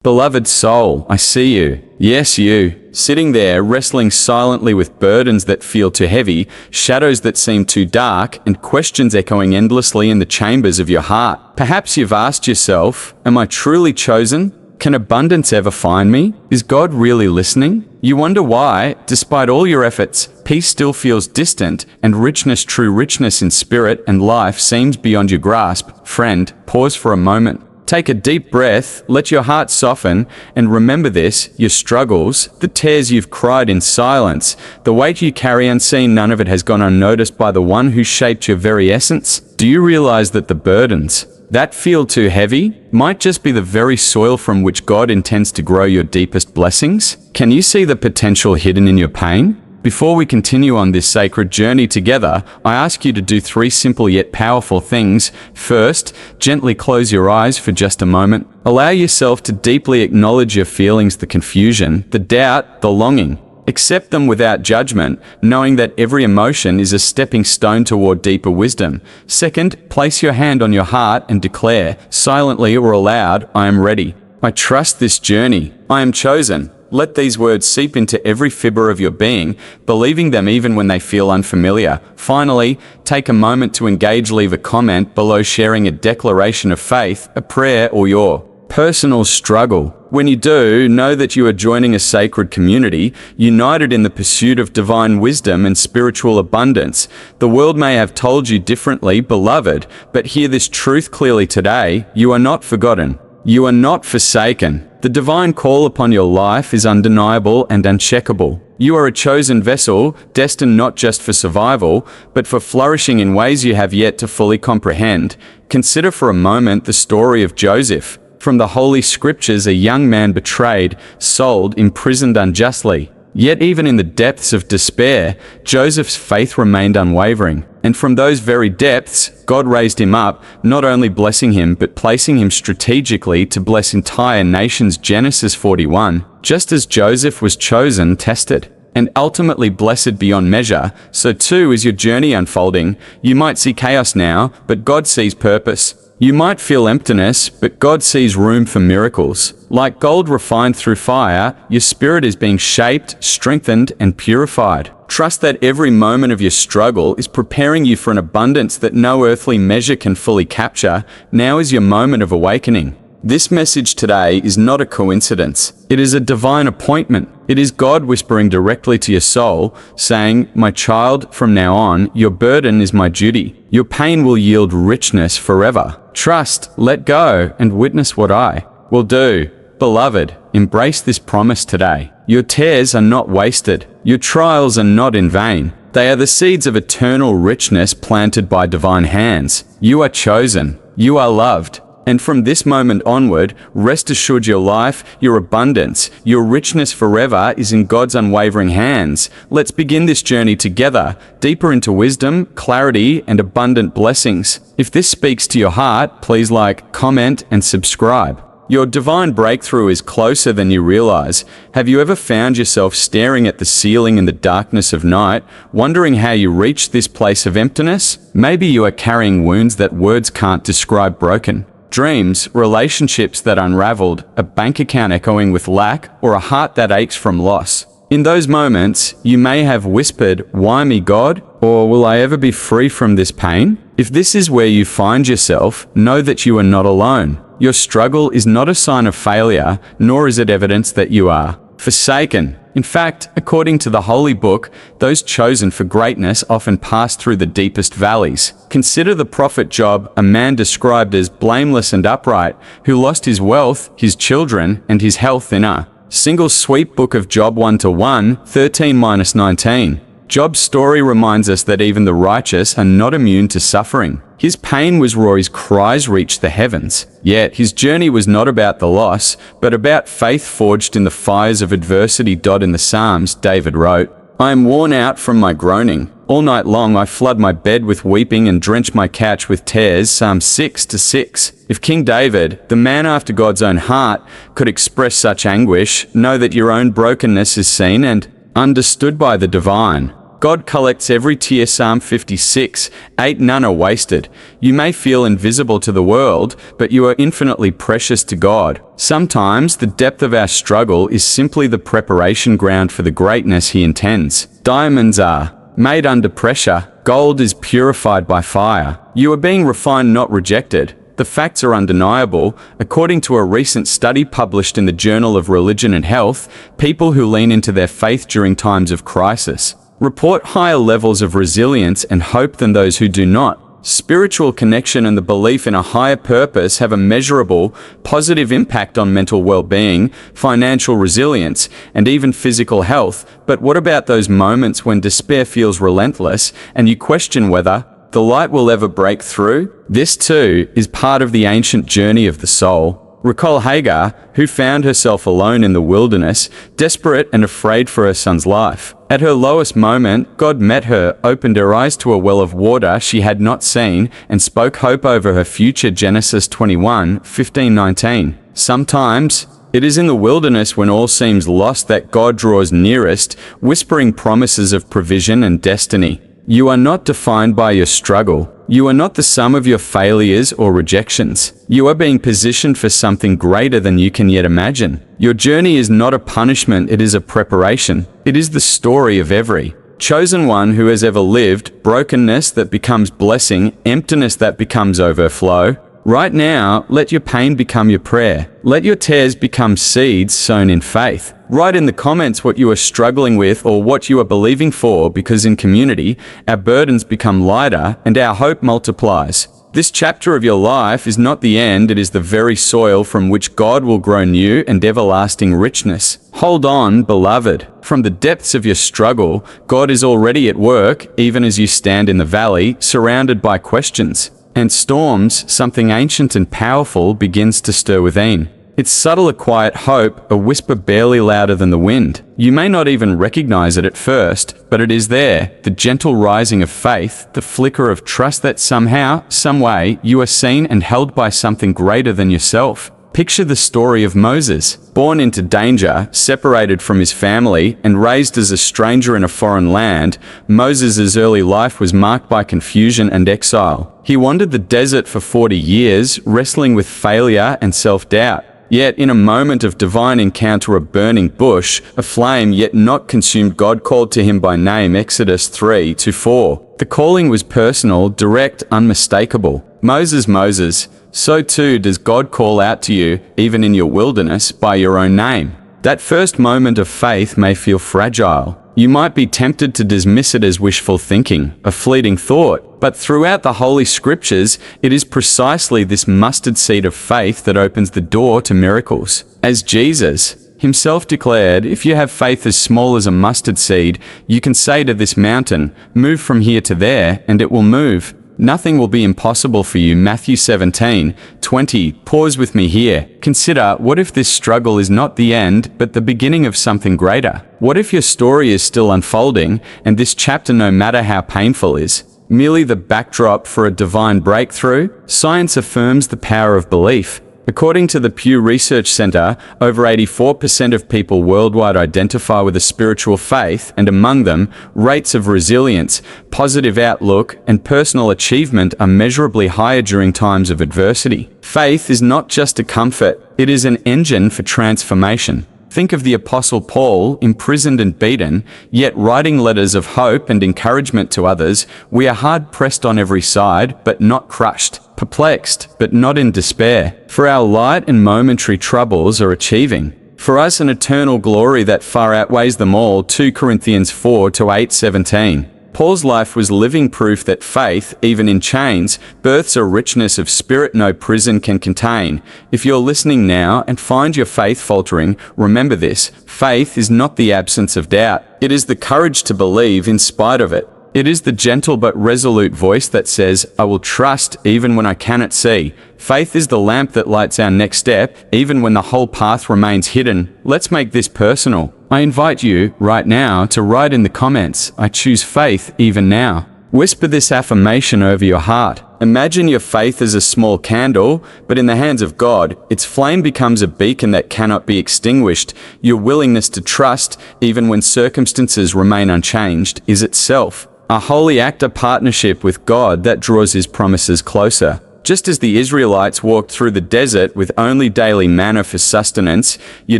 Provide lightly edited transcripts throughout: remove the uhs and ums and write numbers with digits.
Beloved soul, I see you. Yes, you. Sitting there, wrestling silently with burdens that feel too heavy, shadows that seem too dark, and questions echoing endlessly in the chambers of your heart. Perhaps you've asked yourself, am I truly chosen? Can abundance ever find me? Is God really listening? You wonder why, despite all your efforts, peace still feels distant, and richness, true richness in spirit and life seems beyond your grasp. Friend, pause for a moment. Take a deep breath, let your heart soften, and remember this: your struggles, the tears you've cried in silence, the weight you carry unseen, none of it has gone unnoticed by the one who shaped your very essence. Do you realize that the burdens that feel too heavy might just be the very soil from which God intends to grow your deepest blessings? Can you see the potential hidden in your pain? Before we continue on this sacred journey together, I ask you to do 3 simple yet powerful things. First, gently close your eyes for just a moment. Allow yourself to deeply acknowledge your feelings, the confusion, the doubt, the longing. Accept them without judgment, knowing that every emotion is a stepping stone toward deeper wisdom. Second, place your hand on your heart and declare, silently or aloud, I am ready. I trust this journey. I am chosen. Let these words seep into every fiber of your being, believing them even when they feel unfamiliar. Finally, take a moment to engage. Leave a comment below sharing a declaration of faith, a prayer, or your personal struggle. When you do, know that you are joining a sacred community, united in the pursuit of divine wisdom and spiritual abundance. The world may have told you differently, beloved, but hear this truth clearly today: you are not forgotten. You are not forsaken. The divine call upon your life is undeniable and uncheckable. You are a chosen vessel, destined not just for survival, but for flourishing in ways you have yet to fully comprehend. Consider for a moment the story of Joseph. From the Holy Scriptures, a young man betrayed, sold, imprisoned unjustly. Yet even in the depths of despair, Joseph's faith remained unwavering. And from those very depths, God raised him up, not only blessing him, but placing him strategically to bless entire nations. Genesis 41. Just as Joseph was chosen, tested, and ultimately blessed beyond measure, so too is your journey unfolding. You might see chaos now, but God sees purpose. You might feel emptiness, but God sees room for miracles. Like gold refined through fire, your spirit is being shaped, strengthened, and purified. Trust that every moment of your struggle is preparing you for an abundance that no earthly measure can fully capture. Now is your moment of awakening. This message today is not a coincidence. It is a divine appointment. It is God whispering directly to your soul, saying, my child, from now on, your burden is my duty. Your pain will yield richness forever. Trust, let go, and witness what I will do. Beloved, embrace this promise today. Your tears are not wasted. Your trials are not in vain. They are the seeds of eternal richness planted by divine hands. You are chosen. You are loved. And from this moment onward, rest assured your life, your abundance, your richness forever is in God's unwavering hands. Let's begin this journey together, deeper into wisdom, clarity, and abundant blessings. If this speaks to your heart, please like, comment, and subscribe. Your divine breakthrough is closer than you realize. Have you ever found yourself staring at the ceiling in the darkness of night, wondering how you reached this place of emptiness? Maybe you are carrying wounds that words can't describe, broken dreams, relationships that unraveled, a bank account echoing with lack, or a heart that aches from loss. In those moments, you may have whispered, why me, God? Or will I ever be free from this pain? If this is where you find yourself, know that you are not alone. Your struggle is not a sign of failure, nor is it evidence that you are forsaken. In fact, according to the Holy Book, those chosen for greatness often pass through the deepest valleys. Consider the prophet Job, a man described as blameless and upright, who lost his wealth, his children, and his health in a single sweet book of Job 1-1, 13-19. Job's story reminds us that even the righteous are not immune to suffering. His pain was raw, his cries reached the heavens. Yet his journey was not about the loss, but about faith forged in the fires of adversity. In the Psalms, David wrote, I am worn out from my groaning. All night long I flood my bed with weeping and drench my couch with tears. Psalm 6-6. If King David, the man after God's own heart, could express such anguish, know that your own brokenness is seen and understood by the divine. God collects every tear. Psalm 56:8. None are wasted. You may feel invisible to the world, but you are infinitely precious to God. Sometimes the depth of our struggle is simply the preparation ground for the greatness He intends. Diamonds are made under pressure. Gold is purified by fire. You are being refined, not rejected. The facts are undeniable. According to a recent study published in the Journal of Religion and Health, people who lean into their faith during times of crisis report higher levels of resilience and hope than those who do not. Spiritual connection and the belief in a higher purpose have a measurable, positive impact on mental well-being, financial resilience, and even physical health. But what about those moments when despair feels relentless and you question whether the light will ever break through? This too is part of the ancient journey of the soul. Recall Hagar, who found herself alone in the wilderness, desperate and afraid for her son's life. At her lowest moment, God met her, opened her eyes to a well of water she had not seen, and spoke hope over her future. Genesis 21:15-19. Sometimes, it is in the wilderness when all seems lost that God draws nearest, whispering promises of provision and destiny. You are not defined by your struggle. You are not the sum of your failures or rejections. You are being positioned for something greater than you can yet imagine. Your journey is not a punishment, it is a preparation. It is the story of every chosen one who has ever lived, brokenness that becomes blessing, emptiness that becomes overflow. Right now, let your pain become your prayer. Let your tears become seeds sown in faith. Write in the comments what you are struggling with or what you are believing for, because in community, our burdens become lighter and our hope multiplies. This chapter of your life is not the end, it is the very soil from which God will grow new and everlasting richness. Hold on, beloved. From the depths of your struggle, God is already at work, even as you stand in the valley, surrounded by questions and storms. Something ancient and powerful begins to stir within. It's subtle, a quiet hope, a whisper barely louder than the wind. You may not even recognize it at first, but it is there, the gentle rising of faith, the flicker of trust that somehow, someway, you are seen and held by something greater than yourself. Picture the story of Moses. Born into danger, separated from his family, and raised as a stranger in a foreign land, Moses' early life was marked by confusion and exile. He wandered the desert for 40 years, wrestling with failure and self-doubt. Yet, in a moment of divine encounter, a burning bush, a flame yet not consumed, God called to him by name. Exodus 3:4. The calling was personal, direct, unmistakable. Moses, Moses. So too does God call out to you, even in your wilderness, by your own name. That first moment of faith may feel fragile. You might be tempted to dismiss it as wishful thinking, a fleeting thought, but throughout the Holy Scriptures, it is precisely this mustard seed of faith that opens the door to miracles. As Jesus himself declared, if you have faith as small as a mustard seed, you can say to this mountain, move from here to there, and it will move. Nothing will be impossible for you. Matthew 17:20. Pause with me here. Consider, what if this struggle is not the end, but the beginning of something greater? What if your story is still unfolding, and this chapter, no matter how painful, is merely the backdrop for a divine breakthrough? Science affirms the power of belief. According to the Pew Research Center, over 84% of people worldwide identify with a spiritual faith, and among them, rates of resilience, positive outlook, and personal achievement are measurably higher during times of adversity. Faith is not just a comfort, it is an engine for transformation. Think of the Apostle Paul, imprisoned and beaten, yet writing letters of hope and encouragement to others. We are hard pressed on every side, but not crushed. Perplexed, but not in despair. For our light and momentary troubles are achieving for us an eternal glory that far outweighs them all. 2 Corinthians 4:8-17. Paul's life was living proof that faith, even in chains, births a richness of spirit no prison can contain. If you're listening now and find your faith faltering, remember this: faith is not the absence of doubt. It is the courage to believe in spite of it. It is the gentle but resolute voice that says, I will trust even when I cannot see. Faith is the lamp that lights our next step, even when the whole path remains hidden. Let's make this personal. I invite you, right now, to write in the comments, I choose faith even now. Whisper this affirmation over your heart. Imagine your faith as a small candle, but in the hands of God, its flame becomes a beacon that cannot be extinguished. Your willingness to trust, even when circumstances remain unchanged, is itself a holy act of partnership with God that draws His promises closer. Just as the Israelites walked through the desert with only daily manna for sustenance, your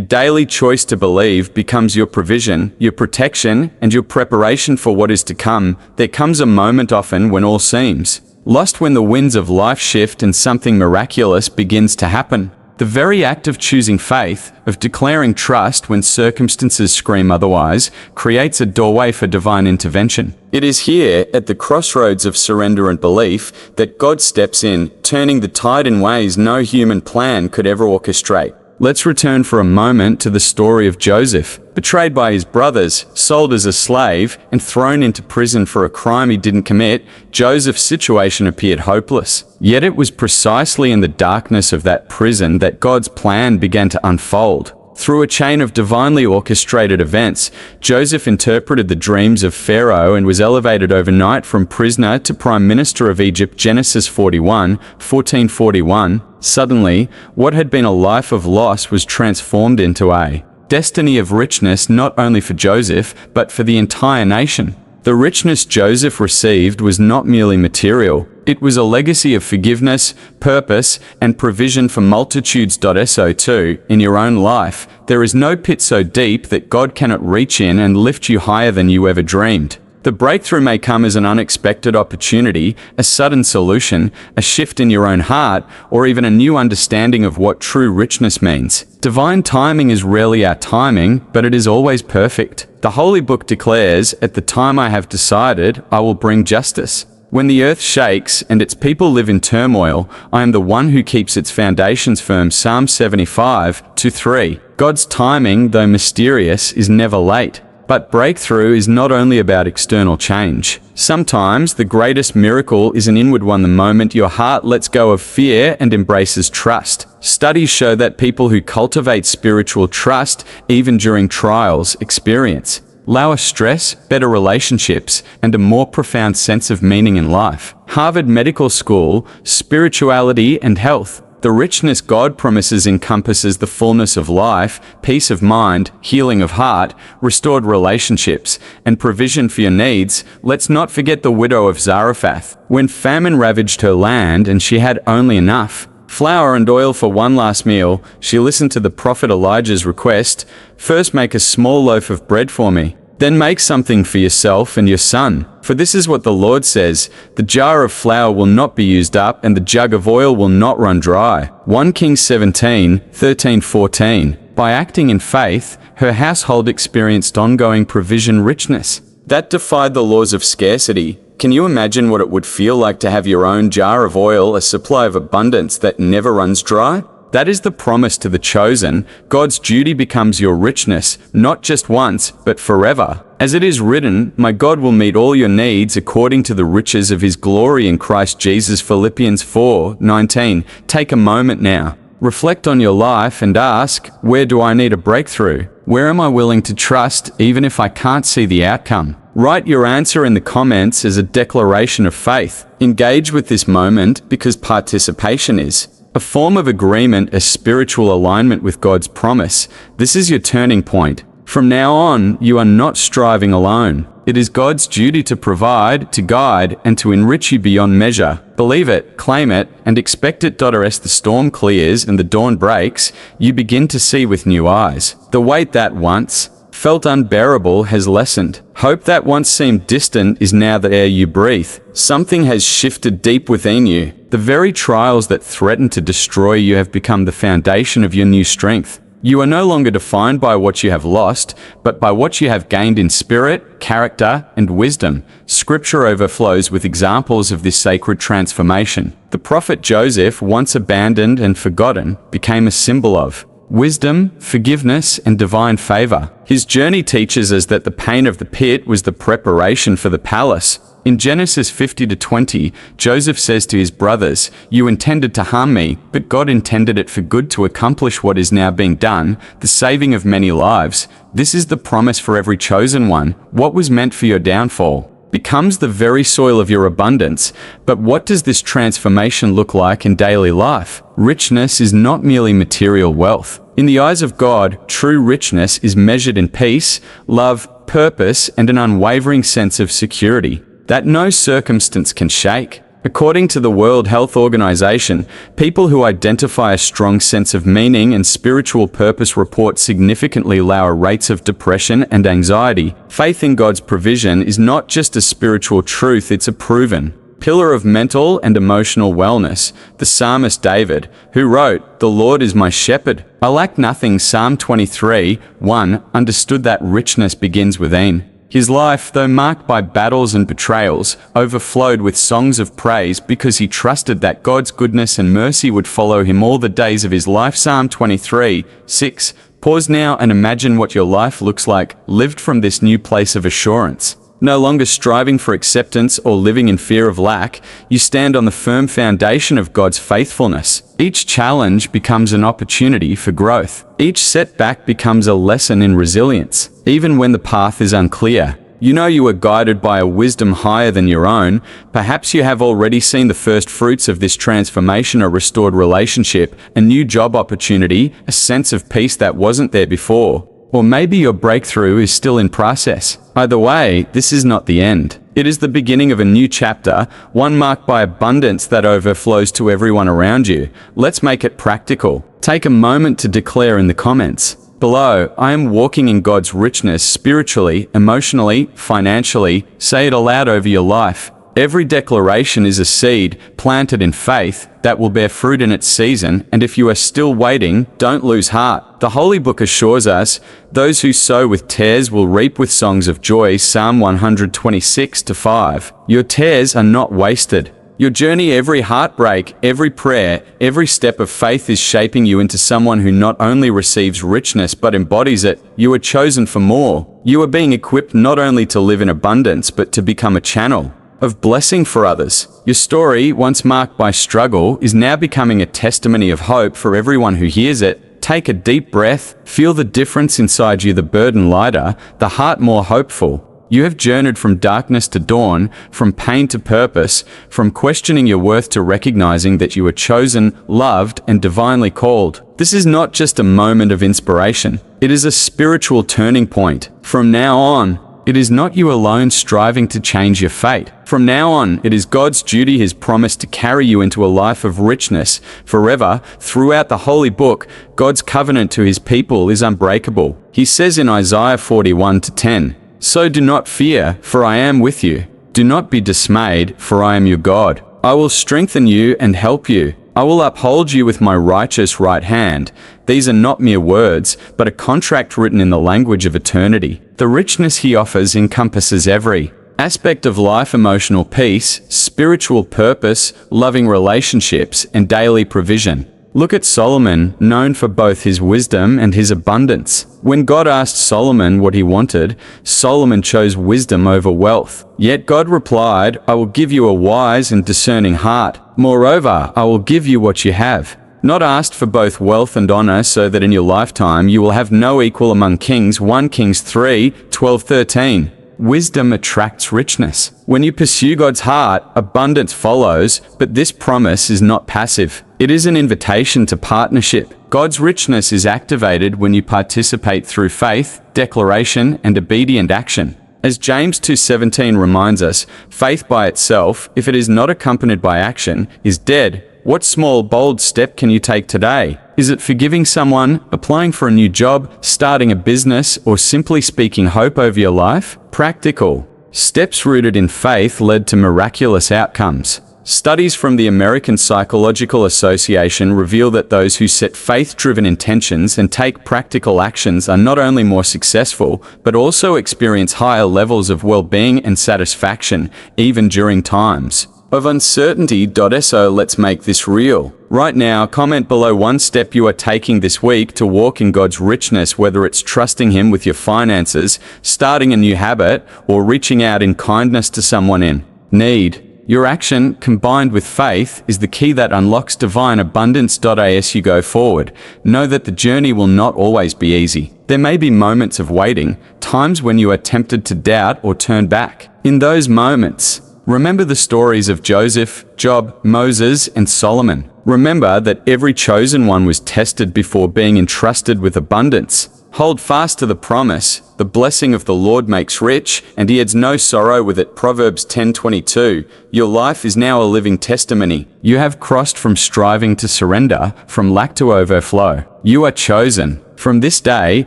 daily choice to believe becomes your provision, your protection, and your preparation for what is to come. There comes a moment often when all seems lost, when the winds of life shift and something miraculous begins to happen. The very act of choosing faith, of declaring trust when circumstances scream otherwise, creates a doorway for divine intervention. It is here, at the crossroads of surrender and belief, that God steps in, turning the tide in ways no human plan could ever orchestrate. Let's return for a moment to the story of Joseph. Betrayed by his brothers, sold as a slave, and thrown into prison for a crime he didn't commit, Joseph's situation appeared hopeless. Yet it was precisely in the darkness of that prison that God's plan began to unfold. Through a chain of divinely orchestrated events, Joseph interpreted the dreams of Pharaoh and was elevated overnight from prisoner to prime minister of Egypt. Genesis 14:41. Suddenly, what had been a life of loss was transformed into a destiny of richness, not only for Joseph, but for the entire nation. The richness Joseph received was not merely material. It was a legacy of forgiveness, purpose, and provision for multitudes. So too, in your own life, there is no pit so deep that God cannot reach in and lift you higher than you ever dreamed. The breakthrough may come as an unexpected opportunity, a sudden solution, a shift in your own heart, or even a new understanding of what true richness means. Divine timing is rarely our timing, but it is always perfect. The Holy Book declares, "At the time I have decided, I will bring justice." When the earth shakes and its people live in turmoil, I am the one who keeps its foundations firm. Psalm 75:2-3. God's timing, though mysterious, is never late. But breakthrough is not only about external change. Sometimes the greatest miracle is an inward one, the moment your heart lets go of fear and embraces trust. Studies show that people who cultivate spiritual trust, even during trials, experience lower stress, better relationships, and a more profound sense of meaning in life. Harvard Medical School, Spirituality and Health. The richness God promises encompasses the fullness of life, peace of mind, healing of heart, restored relationships, and provision for your needs. Let's not forget the widow of Zarephath. When famine ravaged her land and she had only enough flour and oil for one last meal, she listened to the prophet Elijah's request: "First make a small loaf of bread for me. Then make something for yourself and your son. For this is what the Lord says, the jar of flour will not be used up, and the jug of oil will not run dry." 1 Kings 17:13-14. By acting in faith, her household experienced ongoing provision, richness that defied the laws of scarcity. Can you imagine what it would feel like to have your own jar of oil, a supply of abundance that never runs dry? That is the promise to the chosen. God's duty becomes your richness, not just once, but forever. As it is written, "My God will meet all your needs according to the riches of His glory in Christ Jesus." Philippians 4:19. Take a moment now. Reflect on your life and ask, where do I need a breakthrough? Where am I willing to trust, even if I can't see the outcome? Write your answer in the comments as a declaration of faith. Engage with this moment, because participation is a form of agreement, a spiritual alignment with God's promise. This is your turning point. From now on, you are not striving alone. It is God's duty to provide, to guide, and to enrich you beyond measure. Believe it, claim it, and expect it. As the storm clears and the dawn breaks, you begin to see with new eyes. The weight that once felt unbearable has lessened. Hope that once seemed distant is now the air you breathe. Something has shifted deep within you. The very trials that threatened to destroy you have become the foundation of your new strength. You are no longer defined by what you have lost, but by what you have gained in spirit, character, and wisdom. Scripture overflows with examples of this sacred transformation. The prophet Joseph, once abandoned and forgotten, became a symbol of wisdom, forgiveness, and divine favor. His journey teaches us that the pain of the pit was the preparation for the palace. In Genesis 50-20, Joseph says to his brothers, "You intended to harm me, but God intended it for good to accomplish what is now being done, the saving of many lives." This is the promise for every chosen one. What was meant for your downfall becomes the very soil of your abundance. But what does this transformation look like in daily life? Richness is not merely material wealth. In the eyes of God, true richness is measured in peace, love, purpose, and an unwavering sense of security that no circumstance can shake. According to the World Health Organization, people who identify a strong sense of meaning and spiritual purpose report significantly lower rates of depression and anxiety. Faith in God's provision is not just a spiritual truth, it's a proven pillar of mental and emotional wellness. The psalmist David, who wrote, "The Lord is my shepherd, I lack nothing," Psalm 23:1, understood that richness begins within. His life, though marked by battles and betrayals, overflowed with songs of praise because he trusted that God's goodness and mercy would follow him all the days of his life. Psalm 23:6. Pause now and imagine what your life looks like, lived from this new place of assurance. No longer striving for acceptance or living in fear of lack, you stand on the firm foundation of God's faithfulness. Each challenge becomes an opportunity for growth. Each setback becomes a lesson in resilience. Even when the path is unclear, you know you are guided by a wisdom higher than your own. Perhaps you have already seen the first fruits of this transformation: a restored relationship, a new job opportunity, a sense of peace that wasn't there before. Or maybe your breakthrough is still in process. Either way, this is not the end. It is the beginning of a new chapter, one marked by abundance that overflows to everyone around you. Let's make it practical. Take a moment to declare in the comments below, "I am walking in God's richness spiritually, emotionally, financially." Say it aloud over your life. Every declaration is a seed planted in faith that will bear fruit in its season, and if you are still waiting, don't lose heart. The Holy Book assures us, "Those who sow with tears will reap with songs of joy," Psalm 126:5. Your tears are not wasted. Your journey, every heartbreak, every prayer, every step of faith is shaping you into someone who not only receives richness but embodies it. You are chosen for more. You are being equipped not only to live in abundance but to become a channel of blessing for others. Your story, once marked by struggle, is now becoming a testimony of hope for everyone who hears it. Take a deep breath, feel the difference inside you, the burden lighter, the heart more hopeful. You have journeyed from darkness to dawn, from pain to purpose, from questioning your worth to recognizing that you are chosen, loved, and divinely called. This is not just a moment of inspiration. It is a spiritual turning point. From now on, it is not you alone striving to change your fate. From now on, it is God's duty, His promise to carry you into a life of richness forever. Throughout the Holy Book, God's covenant to His people is unbreakable. He says in Isaiah 41:10, "So do not fear, for I am with you. Do not be dismayed, for I am your God. I will strengthen you and help you. I will uphold you with my righteous right hand." These are not mere words, but a contract written in the language of eternity. The richness He offers encompasses every aspect of life: emotional peace, spiritual purpose, loving relationships, and daily provision. Look at Solomon, known for both his wisdom and his abundance. When God asked Solomon what he wanted, Solomon chose wisdom over wealth. Yet God replied, "I will give you a wise and discerning heart. Moreover, I will give you what you have not asked for, both wealth and honor, so that in your lifetime you will have no equal among kings." 1 Kings 3:12-13. Wisdom attracts richness. When you pursue God's heart, abundance follows, but this promise is not passive. It is an invitation to partnership. God's richness is activated when you participate through faith, declaration, and obedient action. As James 2:17 reminds us, faith by itself, if it is not accompanied by action, is dead. What small, bold step can you take today? Is it forgiving someone, applying for a new job, starting a business, or simply speaking hope over your life? Practical steps rooted in faith led to miraculous outcomes. Studies from the American Psychological Association reveal that those who set faith-driven intentions and take practical actions are not only more successful, but also experience higher levels of well-being and satisfaction, even during times of uncertainty. So let's make this real. Right now, comment below one step you are taking this week to walk in God's richness, whether it's trusting Him with your finances, starting a new habit, or reaching out in kindness to someone in need. Your action, combined with faith, is the key that unlocks divine abundance. As you go forward, know that the journey will not always be easy. There may be moments of waiting, times when you are tempted to doubt or turn back. In those moments, remember the stories of Joseph, Job, Moses, and Solomon. Remember that every chosen one was tested before being entrusted with abundance. Hold fast to the promise, the blessing of the Lord makes rich, and he adds no sorrow with it. Proverbs 10:22. Your life is now a living testimony. You have crossed from striving to surrender, from lack to overflow. You are chosen. From this day,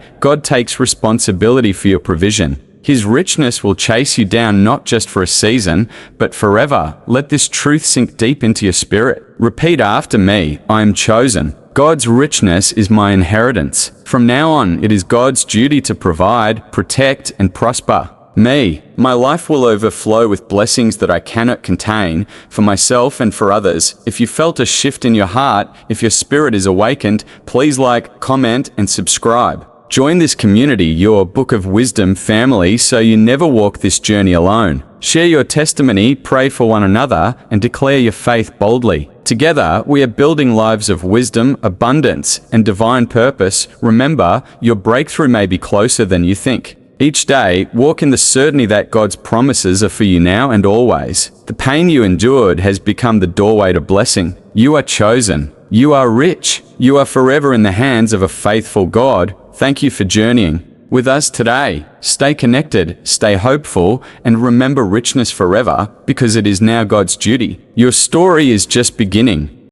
God takes responsibility for your provision. His richness will chase you down not just for a season, but forever. Let this truth sink deep into your spirit. Repeat after me, I am chosen. God's richness is my inheritance. From now on, it is God's duty to provide, protect, and prosper me. My life will overflow with blessings that I cannot contain, for myself and for others. If you felt a shift in your heart, if your spirit is awakened, please like, comment, and subscribe. Join this community, your Book of Wisdom family, so you never walk this journey alone. Share your testimony, pray for one another, and declare your faith boldly. Together, we are building lives of wisdom, abundance, and divine purpose. Remember, your breakthrough may be closer than you think. Each day, walk in the certainty that God's promises are for you now and always. The pain you endured has become the doorway to blessing. You are chosen. You are rich. You are forever in the hands of a faithful God. Thank you for journeying with us today. Stay connected, stay hopeful, and remember richness forever, because it is now God's duty. Your story is just beginning.